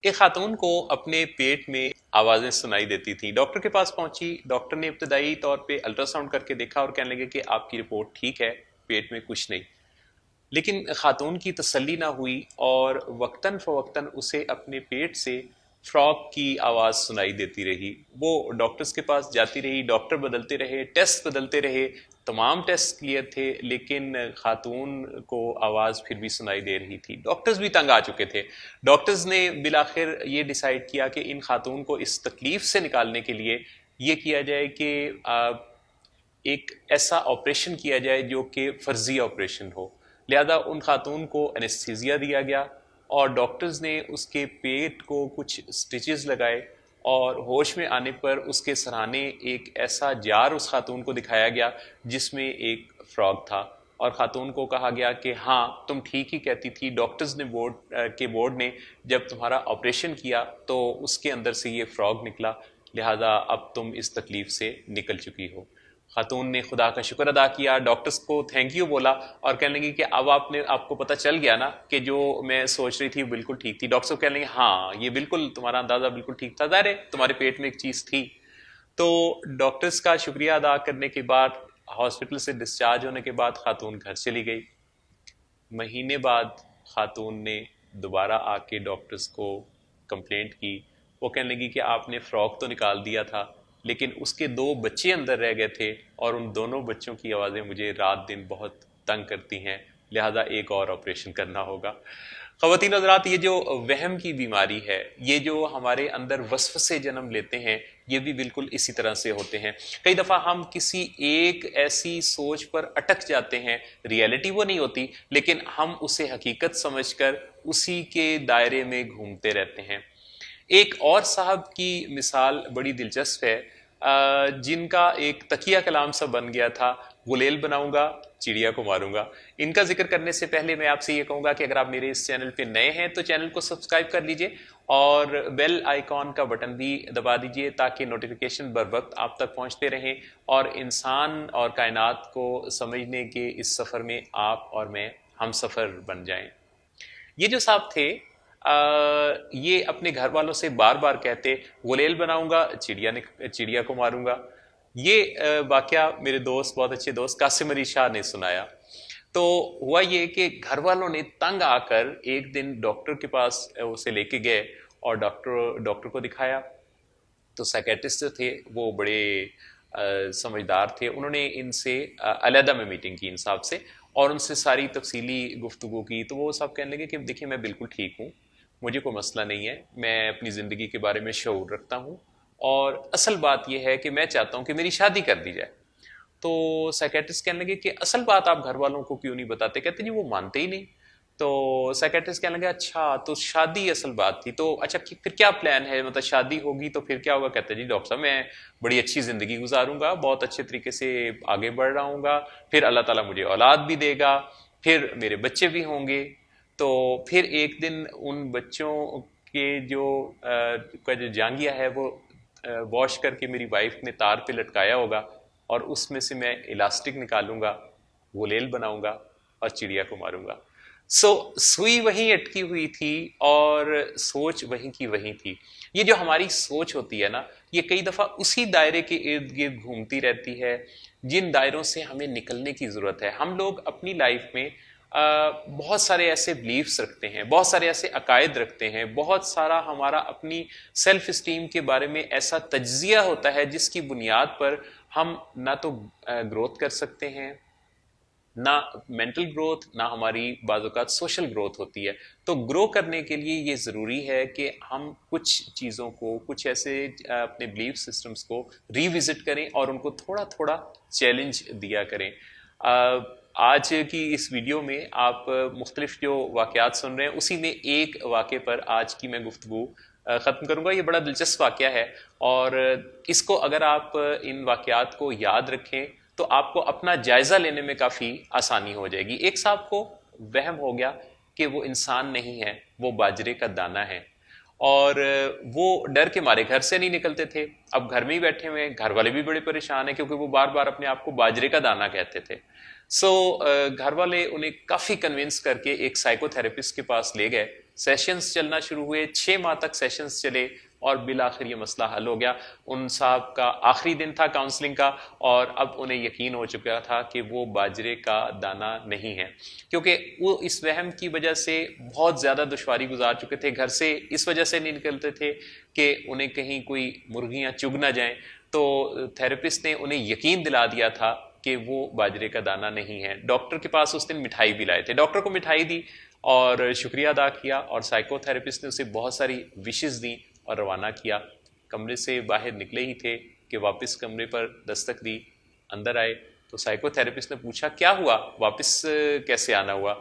एक खातून को अपने पेट में आवाजें सुनाई देती थी। डॉक्टर के पास पहुंची। डॉक्टर ने इब्तदाई तौर पे अल्ट्रासाउंड करके देखा और कहने लगे कि आपकी रिपोर्ट ठीक है, पेट में कुछ नहीं। लेकिन खातून की तसल्ली ना हुई और वक्तन फ़वक्तन उसे अपने पेट से फ्रॉग की आवाज़ सुनाई देती रही। वो डॉक्टर्स के पास जाती रही, डॉक्टर बदलते रहे, टेस्ट बदलते रहे, तमाम टेस्ट क्लियर थे, लेकिन खातून को आवाज़ फिर भी सुनाई दे रही थी। डॉक्टर्स भी तंग आ चुके थे। डॉक्टर्स ने बिलाखिर ये डिसाइड किया कि इन खातून को इस तकलीफ से निकालने के लिए ये किया जाए कि एक ऐसा ऑपरेशन किया जाए जो कि फर्जी ऑपरेशन हो। लिहाजा उन खातून को एनेस्थीसिया दिया गया और डॉक्टर्स ने उसके पेट को कुछ स्टिचेस लगाए और होश में आने पर उसके सराहने एक ऐसा जार उस खातून को दिखाया गया जिसमें एक फ्रॉग था और खातून को कहा गया कि हाँ, तुम ठीक ही कहती थी। डॉक्टर्स ने बोर्ड ने जब तुम्हारा ऑपरेशन किया तो उसके अंदर से ये फ्रॉग निकला, लिहाजा अब तुम इस तकलीफ से निकल चुकी हो। खातून ने खुदा का शुक्र अदा किया, डॉक्टर्स को थैंक यू बोला और कहने लगी कि अब आपको पता चल गया ना कि जो मैं सोच रही थी बिल्कुल ठीक थी। डॉक्टर कहने लगे हाँ, ये बिल्कुल तुम्हारा अंदाजा बिल्कुल ठीक था, ज़ाहिर है तुम्हारे पेट में एक चीज़ थी। तो डॉक्टर्स का शुक्रिया अदा करने के बाद, हॉस्पिटल से डिस्चार्ज होने के बाद खातून घर चली गई। महीने बाद खातून ने दोबारा आके डॉक्टर्स को कंप्लेंट की। वो कहने लगी कि आपने फ्रॉक तो निकाल दिया था, लेकिन उसके दो बच्चे अंदर रह गए थे और उन दोनों बच्चों की आवाज़ें मुझे रात दिन बहुत तंग करती हैं, लिहाजा एक और ऑपरेशन करना होगा। ख़वातीन हज़रात, ये जो वहम की बीमारी है, ये जो हमारे अंदर वसवसे जन्म लेते हैं, ये भी बिल्कुल इसी तरह से होते हैं। कई दफ़ा हम किसी एक ऐसी सोच पर अटक जाते हैं, रियलिटी वो नहीं होती, लेकिन हम उसे हकीकत समझकर उसी के दायरे में घूमते रहते हैं। एक और साहब की मिसाल बड़ी दिलचस्प है, जिनका एक तकिया कलाम सा बन गया था, गुलेल बनाऊंगा, चिड़िया को मारूंगा। इनका जिक्र करने से पहले मैं आपसे ये कहूंगा कि अगर आप मेरे इस चैनल पे नए हैं तो चैनल को सब्सक्राइब कर लीजिए और बेल आइकॉन का बटन भी दबा दीजिए ताकि नोटिफिकेशन बर वक्त आप तक पहुंचते रहें और इंसान और कायनात को समझने के इस सफ़र में आप और मैं हम सफ़र बन जाएं। ये जो साहब थे, ये अपने घर वालों से बार बार कहते, गुलेल बनाऊंगा, चिड़िया को मारूंगा। ये वाकया मेरे दोस्त, बहुत अच्छे दोस्त कासिम अली शाह ने सुनाया। तो हुआ ये कि घर वालों ने तंग आकर एक दिन डॉक्टर के पास उसे लेके गए और डॉक्टर को दिखाया। तो साइकेट्रिस्ट जो थे वो बड़े समझदार थे। उन्होंने इनसे अलहदा में मीटिंग की इन साहब से और उनसे सारी तफसीली गुफ्तगू की। तो वो साहब कहने लगे कि देखिए, मैं बिल्कुल ठीक हूँ, मुझे कोई मसला नहीं है, मैं अपनी ज़िंदगी के बारे में शऊर रखता हूँ और असल बात यह है कि मैं चाहता हूँ कि मेरी शादी कर दी जाए। तो साइकेट्रिस्ट कहने लगे कि असल बात आप घर वालों को क्यों नहीं बताते? कहते जी वो मानते ही नहीं। तो साइकेट्रिस्ट कहने लगे अच्छा, तो शादी असल बात थी, तो अच्छा फिर क्या प्लान है, मतलब शादी होगी तो फिर क्या होगा? कहते जी डॉक्टर साहब, मैं बड़ी अच्छी ज़िंदगी गुजारूंगा, बहुत अच्छे तरीके से आगे बढ़ रहा हूँगा, फिर अल्लाह ताला मुझे औलाद भी देगा, फिर मेरे बच्चे भी होंगे। तो फिर एक दिन उन बच्चों के का जो जांगिया है वो वॉश करके मेरी वाइफ ने तार पे लटकाया होगा और उसमें से मैं इलास्टिक निकालूंगा, गुलेल बनाऊंगा और चिड़िया को मारूंगा। सुई वहीं अटकी हुई थी और सोच वहीं की वहीं थी। ये जो हमारी सोच होती है ना, ये कई दफा उसी दायरे के इर्द गिर्द घूमती रहती है जिन दायरों से हमें निकलने की जरूरत है। हम लोग अपनी लाइफ में बहुत सारे ऐसे बिलीफ्स रखते हैं, बहुत सारे ऐसे अकायद रखते हैं, बहुत सारा हमारा अपनी सेल्फ इस्टीम के बारे में ऐसा तज्जिया होता है जिसकी बुनियाद पर हम ना तो ग्रोथ कर सकते हैं, ना मेंटल ग्रोथ, ना हमारी बाज़ सोशल ग्रोथ होती है। तो ग्रो करने के लिए ये ज़रूरी है कि हम कुछ चीज़ों को, कुछ ऐसे अपने बिलीफ सिस्टम्स को रिविजिट करें और उनको थोड़ा थोड़ा चैलेंज दिया करें। आज की इस वीडियो में आप मुख्तलिफ जो वाक़यात सुन रहे हैं, उसी में एक वाक़े पर आज की मैं गुफ्तगू ख़त्म करूँगा। ये बड़ा दिलचस्प वाक़या है और इसको अगर आप इन वाक़यात को याद रखें तो आपको अपना जायज़ा लेने में काफ़ी आसानी हो जाएगी। एक साहब को वहम हो गया कि वो इंसान नहीं है, वो बाजरे का दाना है और वो डर के मारे घर से नहीं निकलते थे। अब घर में ही बैठे हुए हैं, घर वाले भी बड़े परेशान हैं क्योंकि वो बार बार अपने आप को बाजरे का दाना कहते थे। घर वाले उन्हें काफ़ी कन्विंस करके एक साइकोथेरेपिस्ट के पास ले गए सेशंस चलना शुरू हुए, 6 माह तक सेशंस चले और बिल आखिर ये मसला हल हो गया। उन साहब का आखिरी दिन था काउंसलिंग का और अब उन्हें यकीन हो चुका था कि वो बाजरे का दाना नहीं है, क्योंकि वो इस वहम की वजह से बहुत ज़्यादा दुश्वारी गुजार चुके थे। घर से इस वजह से नहीं निकलते थे कि उन्हें कहीं कोई मुर्गियाँ चुग ना जाएं, तो थेरेपिस्ट ने उन्हें यकीन दिला दिया था कि वो बाजरे का दाना नहीं है। डॉक्टर के पास उस दिन मिठाई भी लाए थे, डॉक्टर को मिठाई दी और शुक्रिया अदा किया और साइकोथेरेपिस्ट ने उसे बहुत सारी विशेस दी और रवाना किया। कमरे से बाहर निकले ही थे कि वापस कमरे पर दस्तक दी, अंदर आए तो साइकोथेरेपिस्ट ने पूछा क्या हुआ, वापस कैसे आना हुआ।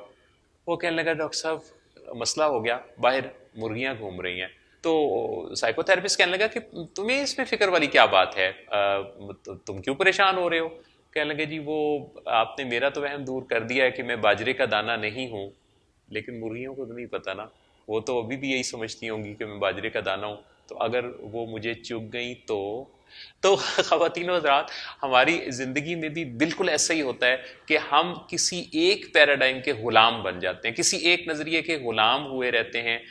वो कहने लगा डॉक्टर साहब मसला हो गया, बाहर मुर्गियां घूम रही हैं। तो साइकोथेरेपिस्ट कहने लगा कि तुम्हें इसमें फिक्र वाली क्या बात है, तुम क्यों परेशान हो रहे हो। कहने लगे जी वो आपने मेरा तो वहम दूर कर दिया है कि मैं बाजरे का दाना नहीं हूँ, लेकिन मुर्गियों को तो नहीं पता ना, वो तो अभी भी यही समझती होंगी कि मैं बाजरे का दाना हूँ, तो अगर वो मुझे चुग गई तो ख़वातीनो हज़रात, हमारी ज़िंदगी में भी बिल्कुल ऐसा ही होता है कि हम किसी एक पैराडाइम के ग़ुलाम बन जाते हैं, किसी एक नज़रिए के ग़ुलाम हुए रहते हैं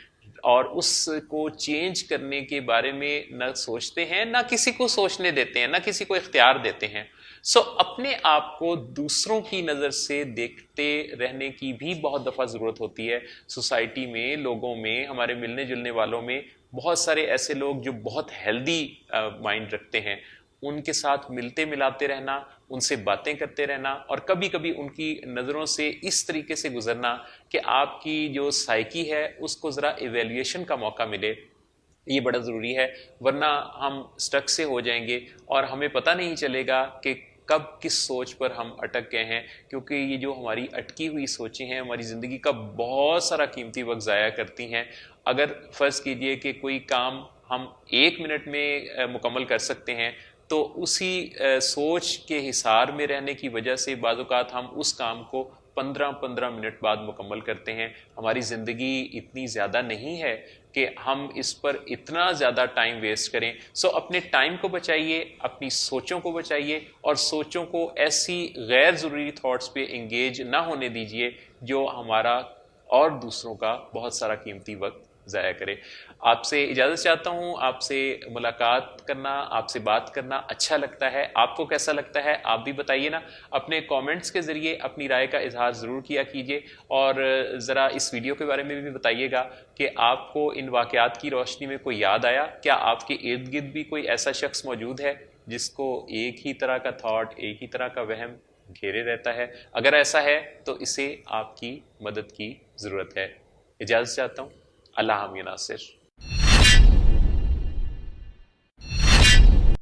और उसको चेंज करने के बारे में न सोचते हैं, ना किसी को सोचने देते हैं, ना किसी को इख्तियार देते हैं। अपने आप को दूसरों की नज़र से देखते रहने की भी बहुत दफ़ा ज़रूरत होती है। सोसाइटी में, लोगों में, हमारे मिलने जुलने वालों में बहुत सारे ऐसे लोग जो बहुत हेल्दी माइंड रखते हैं, उनके साथ मिलते मिलाते रहना, उनसे बातें करते रहना और कभी कभी उनकी नज़रों से इस तरीके से गुजरना कि आपकी जो साइकी है उसको ज़रा इवेल्युएशन का मौका मिले, ये बड़ा ज़रूरी है। वरना हम स्टक से हो जाएंगे और हमें पता नहीं चलेगा कि कब किस सोच पर हम अटक गए हैं, क्योंकि ये जो हमारी अटकी हुई सोचें हैं हमारी ज़िंदगी का बहुत सारा कीमती वक्त ज़ाया करती हैं। अगर फ़र्ज़ कीजिए कि कोई काम हम 1 मिनट में मुकम्मल कर सकते हैं, तो उसी सोच के हिसार में रहने की वजह से बाज़ औक़ात हम उस काम को 15-15 मिनट बाद मुकम्मल करते हैं। हमारी ज़िंदगी इतनी ज़्यादा नहीं है कि हम इस पर इतना ज़्यादा टाइम वेस्ट करें। अपने टाइम को बचाइए, अपनी सोचों को बचाइए और सोचों को ऐसी गैर ज़रूरी थॉट्स पे इंगेज ना होने दीजिए जो हमारा और दूसरों का बहुत सारा कीमती वक्त ज़ाया करे। आपसे इजाज़त चाहता हूँ, आपसे मुलाकात करना, आपसे बात करना अच्छा लगता है। आपको कैसा लगता है आप भी बताइए ना, अपने कमेंट्स के ज़रिए अपनी राय का इजहार ज़रूर किया कीजिए और ज़रा इस वीडियो के बारे में भी बताइएगा कि आपको इन वाक़यात की रोशनी में कोई याद आया, क्या आपके इर्द गिर्द भी कोई ऐसा शख्स मौजूद है जिसको एक ही तरह का थॉट, एक ही तरह का वहम घेरे रहता है। अगर ऐसा है तो इसे आपकी मदद की ज़रूरत है। इजाज़त चाहता हूँ। अल्लाह हामिया नासिर।